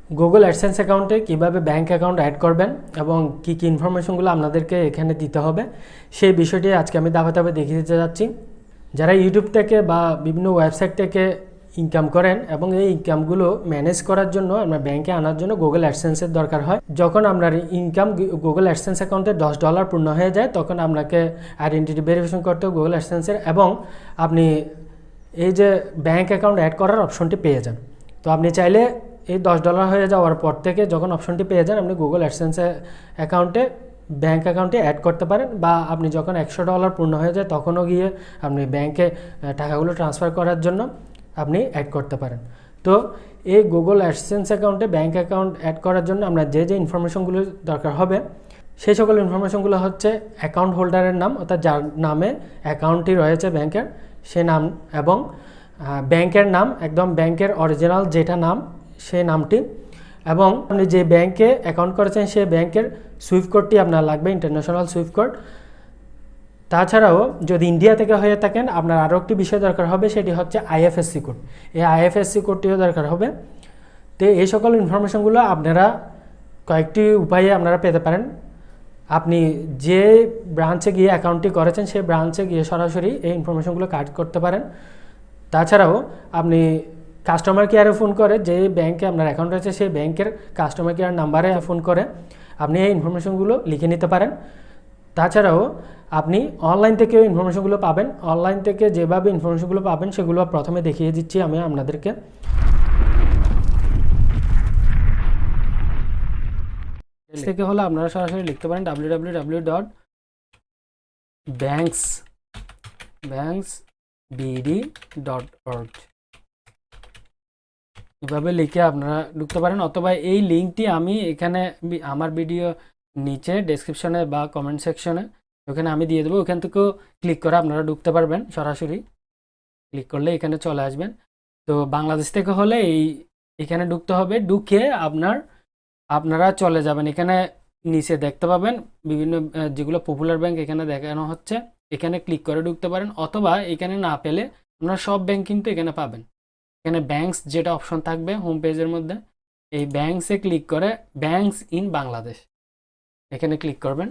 Google AdSense অ্যাকাউন্টে কিভাবে bank account add করবেন এবং কি কি ইনফরমেশনগুলো আপনাদেরকে এখানে দিতে হবে সেই বিষয়টি আজকে আমি ধাপে দেখিয়ে দিতে যাচ্ছি। যারা ইউটিউব থেকে বা বিভিন্ন ওয়েবসাইট থেকে ইনকাম করেন এবং এই ইনকামগুলো ম্যানেজ করার জন্য আমরা ব্যাংকে আনার জন্য গুগল অ্যাডসেন্সের দরকার হয়। যখন আপনার ইনকাম গুগল অ্যাডসেন্স অ্যাকাউন্টে $10 পূর্ণ হয়ে যায় তখন আপনাকে আইডেন্টিটি ভেরিফিকেশন করতে হবে গুগল অ্যাডসেন্সের, এবং আপনি এই যে ব্যাংক অ্যাকাউন্ট অ্যাড করার অপশনটি পেয়ে যান। তো আপনি চাইলে এই $10 হয়ে যাওয়ার পর থেকে যখন অপশনটি পেয়ে যান আপনি গুগল অ্যাডসেন্স অ্যাকাউন্টে ব্যাংক অ্যাকাউন্টে অ্যাড করতে পারেন, বা আপনি যখন $100 পূর্ণ হয়ে যায় তখনও গিয়ে আপনি ব্যাংকে টাকাগুলো ট্রান্সফার করার জন্য আপনি অ্যাড করতে পারেন। তো এই গুগল অ্যাডসেন্স অ্যাকাউন্টে ব্যাংক অ্যাকাউন্ট অ্যাড করার জন্য আমরা যে ইনফরমেশনগুলো দরকার হবে সেই সকল ইনফরমেশনগুলো হচ্ছে অ্যাকাউন্ট হোল্ডারের নাম, অর্থাৎ যার নামে অ্যাকাউন্টটি রয়েছে ব্যাংকের সে নাম, এবং ব্যাংকের নাম একদম ব্যাংকের অরিজিনাল যেটা নাম সেই নামটি, এবং আপনি যে ব্যাংকে অ্যাকাউন্ট করেছেন সেই ব্যাংকের সুইফট কোডটি আপনার লাগবে, ইন্টারন্যাশনাল সুইফট কোড। তাছাড়াও যদি ইন্ডিয়া থেকে হয়ে থাকেন আপনার আরও একটি বিষয় দরকার হবে, সেটি হচ্ছে আইএফএসসি কোড। এই আইএফএসসি কোডটিও দরকার হবে। তো এই সকল ইনফরমেশনগুলো আপনারা কয়েকটি উপায়ে আপনারা পেতে পারেন। আপনি যে ব্রাঞ্চে গিয়ে অ্যাকাউন্টটি করেছেন সেই ব্রাঞ্চে গিয়ে সরাসরি এই ইনফরমেশনগুলো কালেক্ট করতে পারেন। তাছাড়াও আপনি কাস্টমার কেয়ারে ফোন করে, যে ব্যাংকে আপনার অ্যাকাউন্ট রয়েছে সেই ব্যাংকের কাস্টমার কেয়ার নাম্বারে ফোন করে আপনি এই ইনফরমেশনগুলো লিখে নিতে পারেন। তাছাড়াও আপনি অনলাইন থেকেও ইনফরমেশনগুলো পাবেন। অনলাইন থেকে যেভাবে ইনফরমেশনগুলো পাবেন সেগুলো প্রথমে দেখিয়ে দিচ্ছি আমি আপনাদেরকে। থেকে হলে আপনারা সরাসরি লিখতে পারেন www.banksbd.org, এভাবে লিখে আপনারা ঢুকতে পারেন, অথবা এই লিঙ্কটি আমি এখানে আমার ভিডিও নিচে ডেসক্রিপশনে বা কমেন্ট সেকশনে ওখানে আমি দিয়ে দেবো, ওখান থেকেও ক্লিক করে আপনারা ঢুকতে পারবেন। সরাসরি ক্লিক করলে এখানে চলে আসবেন। তো বাংলাদেশ থেকে হলে এখানে ঢুকতে হবে, ঢুকে আপনারা চলে যাবেন। এখানে নিচে দেখতে পাবেন বিভিন্ন যেগুলো পপুলার ব্যাংক এখানে দেখানো হচ্ছে, এখানে ক্লিক করে ঢুকতে পারেন, অথবা এখানে না পেলে আপনারা সব ব্যাংক কিন্তু এখানে পাবেন। এখানে ব্যাংকস যেটা অপশন থাকবে হোম পেজের মধ্যে, এই ব্যাংকসে ক্লিক করে ব্যাংকস ইন বাংলাদেশ এখানে ক্লিক করবেন।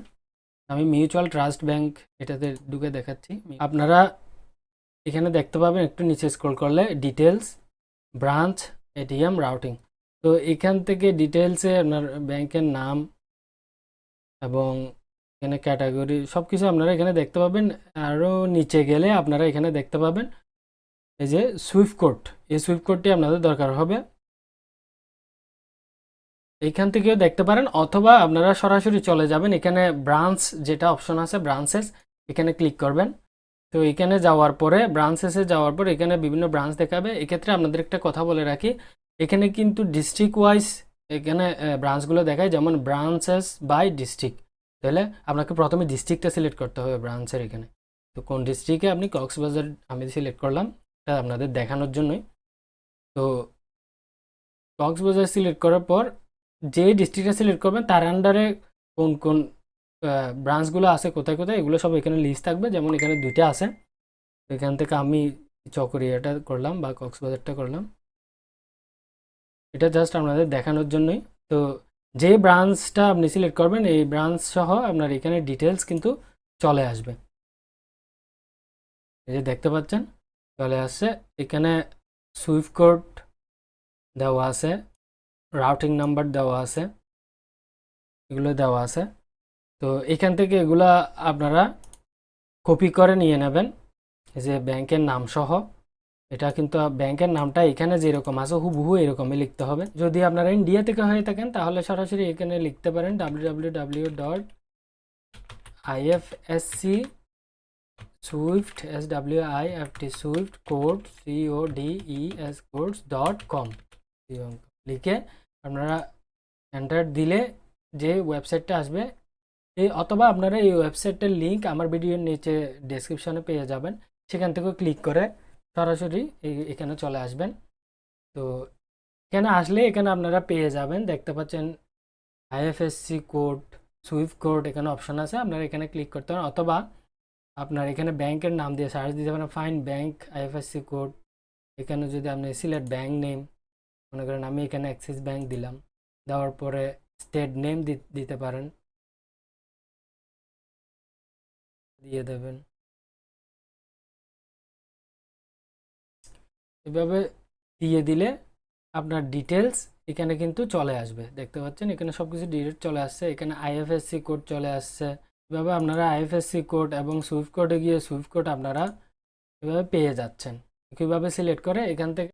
আমি মিউচুয়াল ট্রাস্ট ব্যাংক এটাতে ঢুকে দেখাচ্ছি। আপনারা এখানে দেখতে পাবেন একটু নিচে স্ক্রল করলে ডিটেলস, ব্রাঞ্চ, এটিএম, রাউটিং। তো এখান থেকে ডিটেলসে আপনার ব্যাংকের নাম এবং এখানে ক্যাটাগরি সব কিছু আপনারা এখানে দেখতে পাবেন। আরও নিচে গেলে আপনারা এখানে দেখতে পাবেন এই যে সুইফট কোড, এই সুইফট কোডটি আপনাদের দরকার হবে। এইখান থেকেও দেখতে পারেন, অথবা আপনারা সরাসরি চলে যাবেন এখানে ব্রাঞ্চ যেটা অপশন আছে ব্রাঞ্চেস, এখানে ক্লিক করবেন। তো এখানে যাওয়ার পরে ব্রাঞ্চেসে যাওয়ার পর এখানে বিভিন্ন ব্রাঞ্চ দেখাবে। এক্ষেত্রে আপনাদের একটা কথা বলে রাখি, এখানে কিন্তু ডিস্ট্রিক্ট ওয়াইজ এখানে ব্রাঞ্চগুলো দেখায়, যেমন ব্রাঞ্চেস বাই ডিস্ট্রিক্ট। তাহলে আপনাকে প্রথমে ডিস্ট্রিক্টটা সিলেক্ট করতে হবে ব্রাঞ্চের এখানে। তো কোন ডিস্ট্রিক্টে আপনি কক্সবাজার আমি সিলেক্ট করলাম, এটা আপনাদের দেখানোর জন্যই। তো কক্সবাজার সিলেক্ট করার পর যে ডিস্ট্রিক্টটা সিলেক্ট করবেন তার আন্ডারে কোন কোন ব্রাঞ্চগুলো আছে, কোথায় কোথায়, এগুলো সব এখানে লিস্ট থাকবে। যেমন এখানে দুইটা আছে, এখান থেকে আমি চকরিয়াটা করলাম বা কক্সবাজারটা করলাম, এটা জাস্ট আপনাদের দেখানোর জন্যই। তো যে ব্রাঞ্চটা আপনি সিলেক্ট করবেন এই ব্রাঞ্চ সহ আপনার এখানে ডিটেলস কিন্তু চলে আসবে। এই যে দেখতে পাচ্ছেন চলে আসছে, এখানে সুইফট কোড দেওয়া আছে, রাউটিং নাম্বার দেওয়া আছে, এগুলো দেওয়া আছে। তো এখান থেকে এগুলা আপনারা কপি করে নিয়ে নেবেন, এই যে ব্যাংকের নাম সহ। এটা কিন্তু ব্যাংকের নামটা এখানে যেরকম আছে হুবহু এরকমই লিখতে হবে। যদি আপনারা ইন্ডিয়া থেকে হয়ে থাকেন তাহলে সরাসরি এখানে লিখতে পারেন www.ifsc swift swift code codes.com লিখে আপনারা এন্টার দিলে যে ওয়েবসাইটটা আসবে, অথবা আপনারা এই ওয়েবসাইটের লিঙ্ক আমার ভিডিওর নিচে ডেসক্রিপশনে পেয়ে যাবেন, সেখান থেকে ক্লিক করে সরাসরি এখানে চলে আসবেন। তো এখানে আসলে এখানে আপনারা পেয়ে যাবেন, দেখতে পাচ্ছেন আইএফএসসি কোড, সুইফট কোড এখানে অপশন আছে, আপনারা এখানে ক্লিক করতে পারেন, অথবা আপনার এখানে ব্যাংকের নাম দিয়ে সার্চ দিতে পারেন, ফাইন ব্যাংক আইএফএসসি কোড। এখানে যদি আপনি সিলেক্ট ব্যাংক নেম, মনে করেন আমি এখানে অ্যাক্সিস ব্যাংক দিলাম, দেওয়ার পরে স্টেট নেম দিতে পারেন, দিয়ে দেবেন। এভাবে দিয়ে দিলে আপনার ডিটেলস এখানে কিন্তু চলে আসবে। দেখতে পাচ্ছেন এখানে সব কিছু ডিটেলস চলে আসছে, এখানে আইএফএসসি কোড চলে আসছে। এভাবে আপনারা আইএফএসসি কোড এবং সুইফট কোডে গিয়ে সুইফট কোড আপনারা এভাবে পেয়ে যাচ্ছেন। কীভাবে সিলেক্ট করে এখান থেকে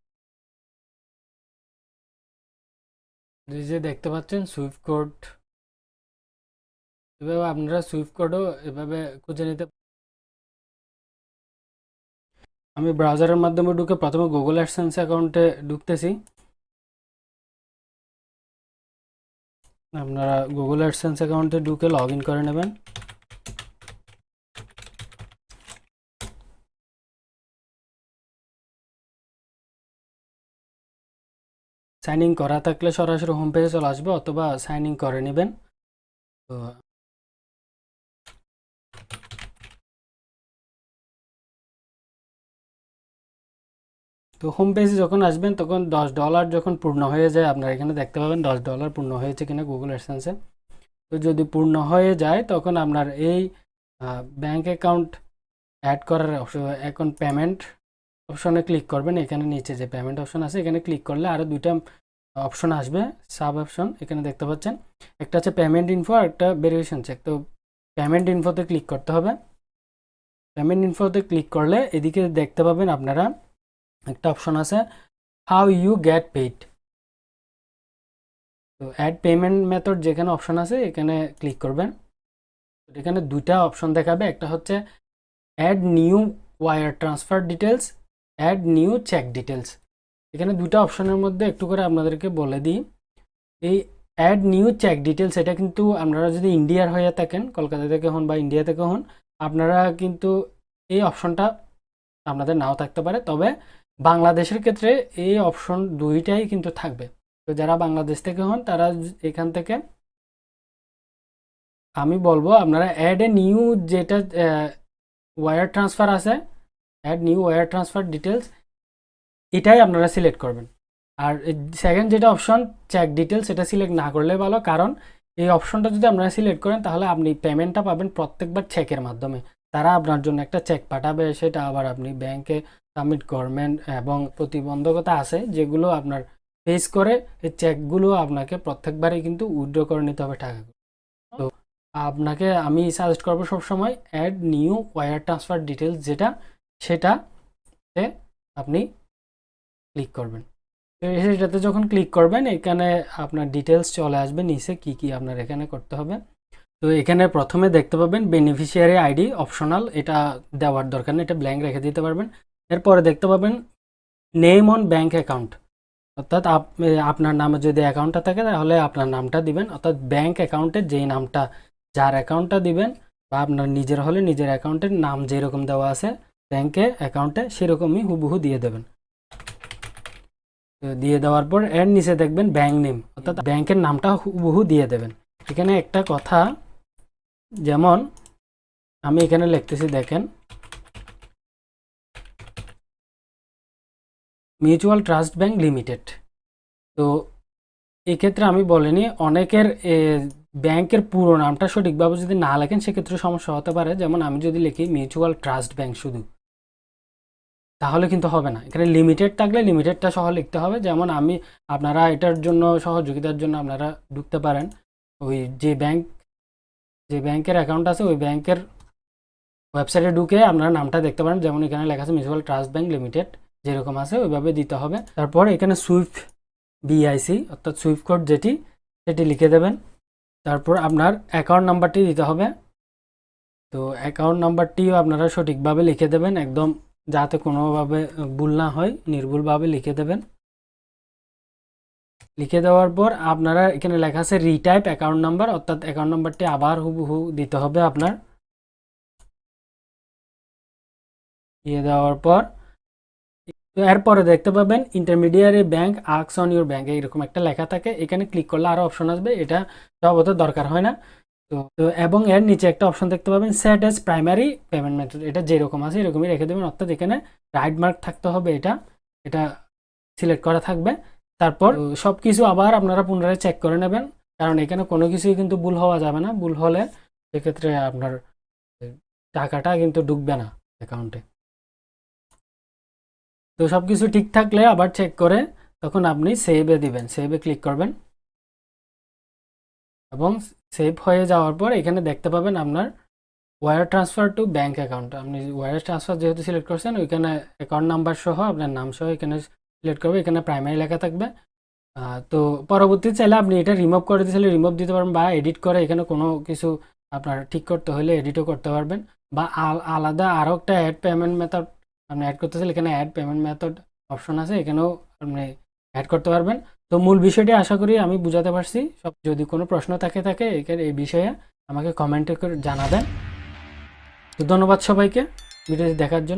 যে দেখতে পাচ্ছেন সুইফট কোড, এভাবে আপনারা সুইফট কোডও এভাবে খুঁজে নিতে। আমি ব্রাউজারের মাধ্যমে ঢুকে প্রথমে গুগল অ্যাডসেন্স অ্যাকাউন্টে ঢুকতেছি। আপনারা গুগল অ্যাডসেন্স অ্যাকাউন্টে ঢুকে লগ ইন করে নেবেন। সাইন ইন করা থাকলে সরাসরি হোম পেজে চলে আসবে, অথবা সাইন ইন করে নেবেন। তো হোম পেজে যখন আসবেন তখন $10 যখন পূর্ণ হয়ে যায়, আপনারা এখানে দেখতে পাবেন $10 পূর্ণ হয়েছে কিনা গুগল অ্যাডসেন্সে। তো যদি পূর্ণ হয়ে যায় তখন আপনার এই ব্যাংক অ্যাকাউন্ট অ্যাড করার এখন পেমেন্ট অপশনে ক্লিক করবেন। এখানে নিচে যে পেমেন্ট অপশন আছে এখানে ক্লিক করলে আরও দুইটা অপশন আসবে, সাব অপশন এখানে দেখতে পাচ্ছেন। একটা হচ্ছে পেমেন্ট ইনফো আর একটা ভেরিফিকেশন চেক। তো পেমেন্ট ইনফোতে ক্লিক করতে হবে। পেমেন্ট ইনফোতে ক্লিক করলে এদিকে দেখতে পাবেন আপনারা একটা অপশন আছে হাউ ইউ গেট পেইড। তো অ্যাড পেমেন্ট মেথড যেখানে অপশন আছে এখানে ক্লিক করবেন। এখানে দুইটা অপশন দেখাবে, একটা হচ্ছে add new wire transfer details, add new check details. এখানে দুটো অপশনের মধ্যে একটু করে আপনাদেরকে বলে দিই। এই অ্যাড নিউ চেক ডিটেলস এটা কিন্তু আপনারা যদি ইন্ডিয়ার হয়ে থাকেন, কলকাতা থেকে হন বা ইন্ডিয়া থেকে হন, আপনারা কিন্তু এই অপশনটা আপনাদের নাও থাকতে পারে। তবে বাংলাদেশের ক্ষেত্রে এই অপশন দুইটাই কিন্তু থাকবে। তো যারা বাংলাদেশ থেকে হন তারা এখান থেকে আমি বলবো আপনারা অ্যাড এ নিউ যেটা ওয়ার ট্রান্সফার আছে, add new wire transfer details, এটাই আপনারা সিলেক্ট করবেন। আর সেকেন্ড যেটা অপশন চেক ডিটেলস এটা সিলেক্ট না করলে ভালো, কারণ এই অপশনটা যদি আপনারা সিলেক্ট করেন তাহলে আপনি পেমেন্টটা পাবেন প্রত্যেকবার চেকের মাধ্যমে। তারা আপনার জন্য একটা চেক পাঠাবে, সেটা আবার আপনি ব্যাংকে সাবমিট করবেন, এবং প্রতিবন্ধকতা আছে যেগুলো আপনার ফেস করে এই চেকগুলো আপনাকে প্রত্যেকবারই কিন্তু উইথড্র করে নিতে হবে টাকা। তো আপনাকে আমি সাজেস্ট করবো সবসময় add new wire transfer details যেটা, সেটাতে আপনি ক্লিক করবেন। তো সেটাতে যখন ক্লিক করবেন এখানে আপনার ডিটেলস চলে আসবে নিচে কি কি আপনার এখানে করতে হবে। তো এখানে প্রথমে দেখতে পাবেন বেনিফিশিয়ারি আইডি অপশনাল, এটা দেওয়ার দরকার নেই, এটা ব্ল্যাঙ্ক রেখে দিতে পারবেন। এরপরে দেখতে পাবেন নেম অন ব্যাঙ্ক অ্যাকাউন্ট, অর্থাৎ আপনার নামে যদি অ্যাকাউন্টটা থাকে তাহলে আপনার নামটা দিবেন, অর্থাৎ ব্যাঙ্ক অ্যাকাউন্টে যেই নামটা, যার অ্যাকাউন্টটা দিবেন বা আপনার নিজের হলে নিজের অ্যাকাউন্টের নাম যেরকম দেওয়া আছে ব্যাঙ্কে অ্যাকাউন্টে সেরকমই হুবহু দিয়ে দেবেন। দিয়ে দেওয়ার পর এর নিচে দেখবেন ব্যাংক নেম, অর্থাৎ ব্যাংকের নামটা হুবহু দিয়ে দেবেন। এখানে একটা কথা, যেমন আমি এখানে লিখতেছি দেখেন মিউচুয়াল ট্রাস্ট ব্যাংক লিমিটেড। তো এক্ষেত্রে আমি বলিনি, অনেকের ব্যাংকের পুরো নামটা সঠিকভাবে যদি না লেখেন সেক্ষেত্রে সমস্যা হতে পারে। যেমন আমি যদি লিখি মিউচুয়াল ট্রাস্ট ব্যাংক শুধু, তাহলে কিন্তু হবে না। এখানে লিমিটেড থাকলে লিমিটেডটা সহ লিখতে হবে। যেমন আমি আপনারা এটার জন্য সহযোগিতার জন্য আপনারা ঢুকতে পারেন ওই যে ব্যাংকের অ্যাকাউন্ট আছে ওই ব্যাংকের ওয়েবসাইটে ঢুকে আপনারা নামটা দেখতে পারেন। যেমন এখানে লেখা আছে মিউচুয়াল ট্রাস্ট ব্যাংক লিমিটেড, যেরকম আছে ওইভাবে দিতে হবে। তারপর এখানে সুইফট বিআইসি অর্থাৎ সুইফট কোড সেটি লিখে দেবেন। তারপর আপনার অ্যাকাউন্ট নাম্বারটি দিতে হবে। তো অ্যাকাউন্ট নাম্বারটিও আপনারা সঠিকভাবে লিখে দেবেন, একদম যাতে কোনোভাবে ভুল না হয়, নির্ভুলভাবে লিখে দেবেন। লিখে দেওয়ার পর আপনারা এখানে লেখা আছে রিটাইপ অ্যাকাউন্ট নাম্বার, অর্থাৎ অ্যাকাউন্ট নাম্বারটি আবার হুবহু দিতে হবে আপনার। দিয়ে দেওয়ার পর এরপরে দেখতে পাবেন intermediary bank asks on your bank, এরকম একটা লেখা থাকে। এখানে ক্লিক করলে আরও অপশন আসবে, এটা সবত দরকার হয় না। তো এবং এর নিচে একটা অপশন দেখতে পাবেন set as primary payment method, এটা যেরকম আছে এরকমই রেখে দেবেন। অর্থাৎ এখানে রাইট মার্ক থাকতে হবে, এটা সিলেক্ট করা থাকবে। তারপর সব কিছু আবার আপনারা পুনরায় চেক করে নেবেন, কারণ এখানে কোনো কিছুই কিন্তু ভুল হওয়া যাবে না। ভুল হলে সেক্ষেত্রে আপনার টাকাটা কিন্তু ঢুকবে না অ্যাকাউন্টে। তো সব কিছু ঠিক থাকলে আবার চেক করে তখন আপনি সেভে দিবেন, সেভে ক্লিক করবেন এবং সেভ হয়ে যাওয়ার পর এখানে দেখতে পাবেন আপনার wire transfer to bank account. আপনি ওয়্যার ট্রান্সফার যেহেতু সিলেক্ট করছেন, ওইখানে অ্যাকাউন্ট নাম্বার সহ আপনার নাম সহ এখানে সিলেক্ট করবে, এখানে প্রাইমারি লেখা থাকবে। তো পরবর্তী চাইলে আপনি এটা রিমুভ করে দিতে চাইলে রিমুভ দিতে পারবেন, বা এডিট করে এখানে কোনো কিছু আপনার ঠিক করতে হলে এডিটও করতে পারবেন, বা আলাদা আরও একটা অ্যাড পেমেন্ট মেথড আপনি অ্যাড করতে চাইলে এখানে অ্যাড পেমেন্ট মেথড অপশন আছে, এখানেও আপনি অ্যাড করতে পারবেন। তো মূল বিষয়টি আশা করি আমি বুঝাতে পারছি। সব যদি কোনো প্রশ্ন থাকে এখানে এই বিষয়ে আমাকে কমেন্টে করে জানাবেন। তো ধন্যবাদ সবাইকে ভিডিওটি দেখার জন্য।